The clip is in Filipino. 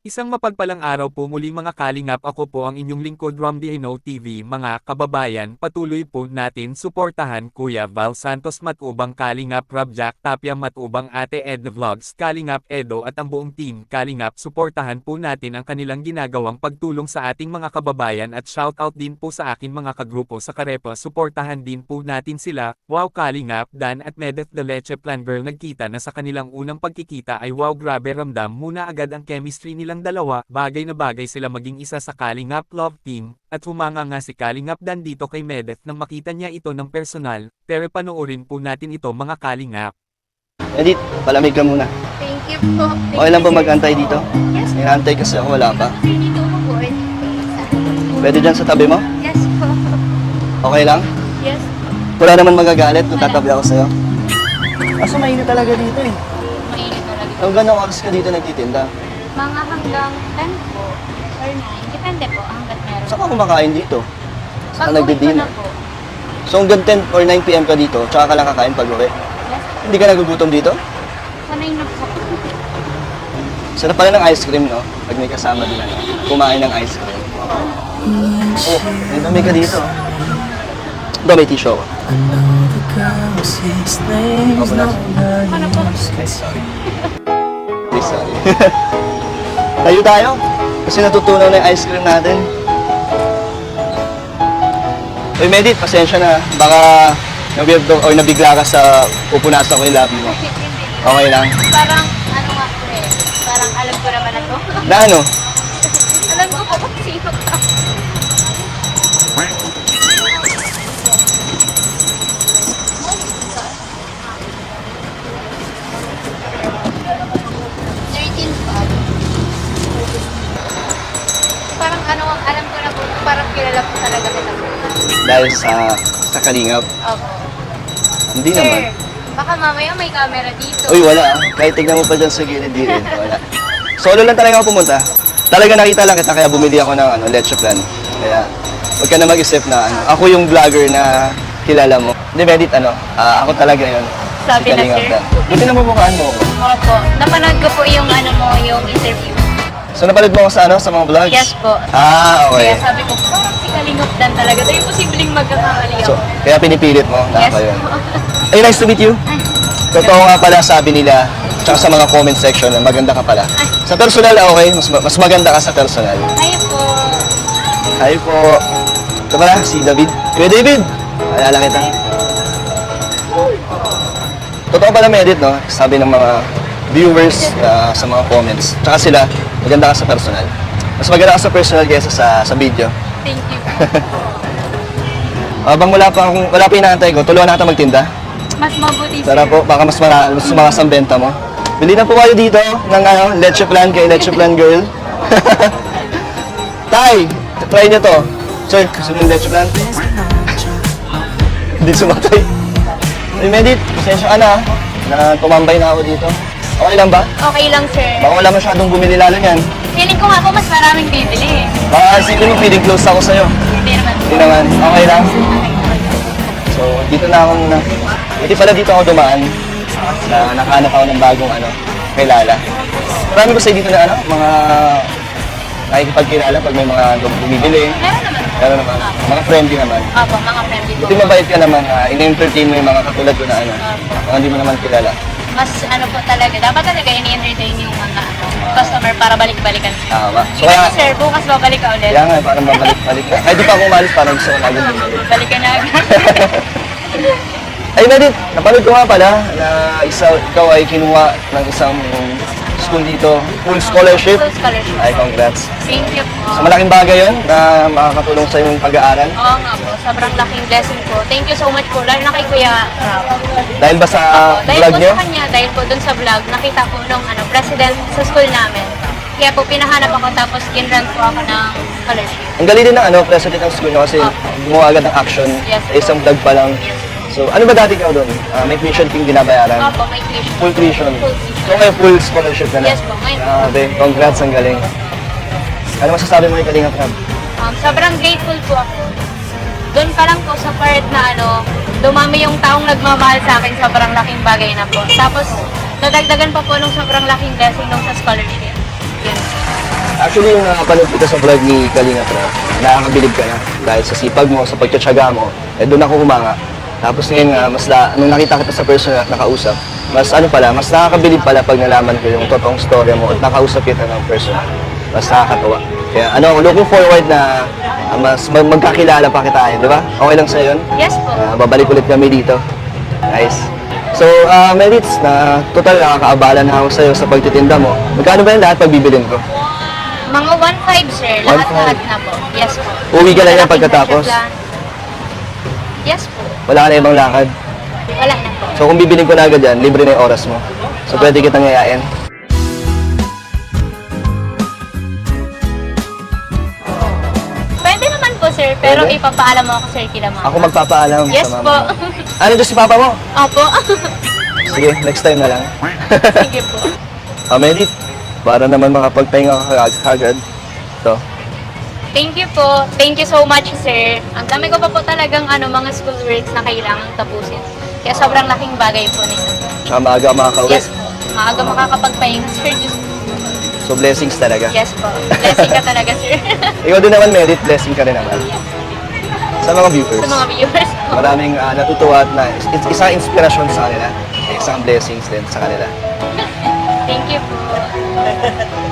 Isang mapagpalang araw po muli mga kalingap, ako po ang inyong lingkod Romdino TV. Mga kababayan, patuloy po natin suportahan Kuya Val Santos Matubang, Kalingap Rob Jack Tapia Matubang, Ate Ed Vlogs, Kalingap Edo at ang buong team Kalingap. Suportahan po natin ang kanilang ginagawang pagtulong sa ating mga kababayan at shoutout din po sa akin mga kagrupo sa Karepa. Suportahan din po natin sila. Wow, Kalingap Dan at Medeth the Leche Plan Girl, nagkita na sa kanilang unang pagkikita ay wow, grabe, ramdam muna agad ang chemistry nilang dalawa. Bagay na bagay sila maging isa sa Kalingap Love Team, at humanga nga si Kalingap Dan dito kay Medeth nang makita niya ito ng personal. Pero panoorin po natin ito mga Kalingap. Edith, palamig ka muna. Thank you po. Okay lang ba mag-antay dito? Yes po. Inaantay kasi ako, wala pa. Kasi dito ko po. Pwede dyan sa tabi mo? Yes po. Okay lang? Yes. Wala naman magagalit kung tatabi ako sa'yo. Kaso mainit talaga dito eh. Mainit talaga. Hanggang anong oras ka dito nagtitinda? Mga hanggang 10 po or 9. Depende po hanggat meron. Saan ka kumakain dito? Saan ka Pag-uwi ko nagdi-dinner? na po. So hanggang 10 or 9 PM ka dito, tsaka ka lang kakain pag-uwi? Yes. Hindi ka nagugutom dito? Sanay na po. Sarap pala ng ice cream, no? Pag may kasama din ano, kumain ng ice cream. Oh, may dami ka dito. Ito, may tissue ako. Ako na. Ano po? Please, sorry. Tayo tayo. Kasi natutunaw na yung ice cream natin. Uy, Medit, pasensya na. Baka nabigla ka sa pupunasan ko yung labi mo. Okay lang. Parang ano nga po eh. Parang alam ko naman na to. Na ano? Alam ko po kung sino ka. Parang ano, alam ko na po, parang kilala po talaga kita po. Dahil sa Kalingap. Opo. Hindi naman. Baka mamaya may camera dito. Uy, wala ah. Kahit tignan mo pa dyan sa gilid, di rin. Wala. Solo lang talaga ako pumunta. Talaga nakita lang kita, kaya bumili ako ng leche plan. Kaya, huwag ka na mag-isip na ako yung vlogger na kilala mo. Hindi, Medit, ako talaga yun. Sabi na, Kalingap sir. Dan. Buti na mabukhaan mo ako. Opo. Napanood ko po yung ano mo, yung interview. So, napanood mo ako sa mga vlogs? Yes po. Ah, okay. Kaya sabi ko, parang si Kalingap Dan talaga. Tayo posibleng magkakamali So, ako. kaya pinipilit mo na Yes ako yun. po. Ay, nice to meet you. Totoo nga pala sabi nila, tsaka sa mga comment section na maganda ka pala. Sa personal, okay, mas maganda ka sa personal. Hi po. Hi po. Ito pala, si David. Kuya David! Alala kita. Totoo pala, Medit, no? Sabi ng mga viewers sa mga comments. Tsaka sila, maganda ka sa personal. Mas maganda ka sa personal kaysa sa video. Thank you. Habang wala pa inaantay ko, tulungan natin magtinda. Mas mabuti Tara po, baka mas sumakas ang benta mo. Bili na po kayo dito ng leche plan kay Leche Plan Girl. Tay, try niyo to. Sir, gusto niyo yung leche plan? Hindi sumatay. Hey, Medit, pasensya ka na na tumambay na ako dito. Okay lang ba? Okay lang, sir. Baka wala masyadong bumili lalo niyan. Feeling ko nga po mas maraming bibili. Baka isipin mo, feeling close ako sa'yo. Hindi naman. Hindi naman, okay lang. So, dito na ako muna. Buti pala dito ako dumaan na nakahanap ako ng bagong kilala. Marami ko sa dito na mga nakikipagkilala pag may mga bumibili. Meron naman. Meron naman. Mga friendly naman. Opo, mga friendly po. Buti mabait ka naman, in-entertain mo yung mga katulad ko na mga hindi mo naman kilala. Mas ano po talaga, dapat talaga ini-entertain yung mga customer para balik-balikan. Tama. So, Ikaw kaya, po, sir, bukas babalik ka ulit. kaya nga, parang babalik-balik ka. Kahit di pa ako umalis, parang gusto ko na agad bumalik. Balik ka na agad. Ay, Medit, napanood ko nga pala na ikaw ay kinuha ng isang school dito, full scholarship. Full scholarship. Ay, congrats. Thank you po. So, malaking bagay yun na makakatulong sa iyong pag-aaral. Oo nga po, sobrang laking blessing po. Thank you so much po, lalo na kay Kuya Rob. Dahil ba sa Dahil vlog po niyo? sa kanya, dahil po dun sa vlog, nakita ko nung president sa school namin. Kaya po pinahanap ako tapos kinrun po ako ng scholarship. Ang galing din ng president ng school niyo kasi gumawa agad ng action Yes, sa isang vlog pa lang. So, ano ba dati ikaw doon? May tuition fee binabayaran? Opo, may tuition. Full tuition. Full tuition. So, ngayon full scholarship na na? Yes po, ngayon. Grabe, congrats, ang galing. Ano masasabi mo kay Kalingap Rob? Sobrang grateful po ako. Doon pa lang po sa part na dumami yung taong nagmamahal sa akin, sobrang laking bagay na po. Tapos, nadagdagan pa po nung sobrang laking blessing nung sa scholarship. Yun. Actually, yung napanood kita sa vlog ni Kalinga Pro, nakakabilib ka na dahil sa sipag mo, sa pagtsatsaga mo, doon ako humanga. Tapos ngayon nga, nung nakita kita sa personal at nakausap, mas nakakabilib pala pag nalaman ko yung totoong story mo at nakausap kita ng personal. Mas nakakatawa. Kaya looking forward na magkakilala pa kita, di ba? Okay lang sa'yo yun? Yes po. Babalik ulit kami dito. Nice. So, Melits, total nakakaabala na ako sa'yo sa pagtitinda mo. Magkano ba yung lahat pagbibilin ko? Mga 1.5 sir, 1.5. lahat-lahat na po. Yes po. Uwi ka na yan Malaking pagkatapos? leisure plan. Yes po. Wala ka na ibang lakad. Wala na po. So, kung bibilin ko na agad yan, libre na yung oras mo. So, pwede kitang yayain. Pwede naman po sir, pero Pwede? ipapaalam mo ako sir kila mama. Ako magpapaalam Yes sa po. mama mo. Ano doon si papa mo? Opo. Sige, next time na lang. Sige po. Melit, para naman makapagpahinga ka agad. So, Thank you po. Thank you so much, sir. Ang dami ko pa po talagang mga school works na kailangan tapusin. Kaya sobrang laking bagay po nito. tsaka maaga makakauwi. Yes po. Maaga makakapagpahinga, sir. Diyos po. So, blessings talaga. Yes po. Blessing ka talaga, sir. Ikaw din naman, Melit, blessing ka rin naman. Sa mga viewers. Sa mga viewers po. Maraming natutuwa at isang inspirasyon sa kanila. Isang blessings din sa kanila. Thank you po.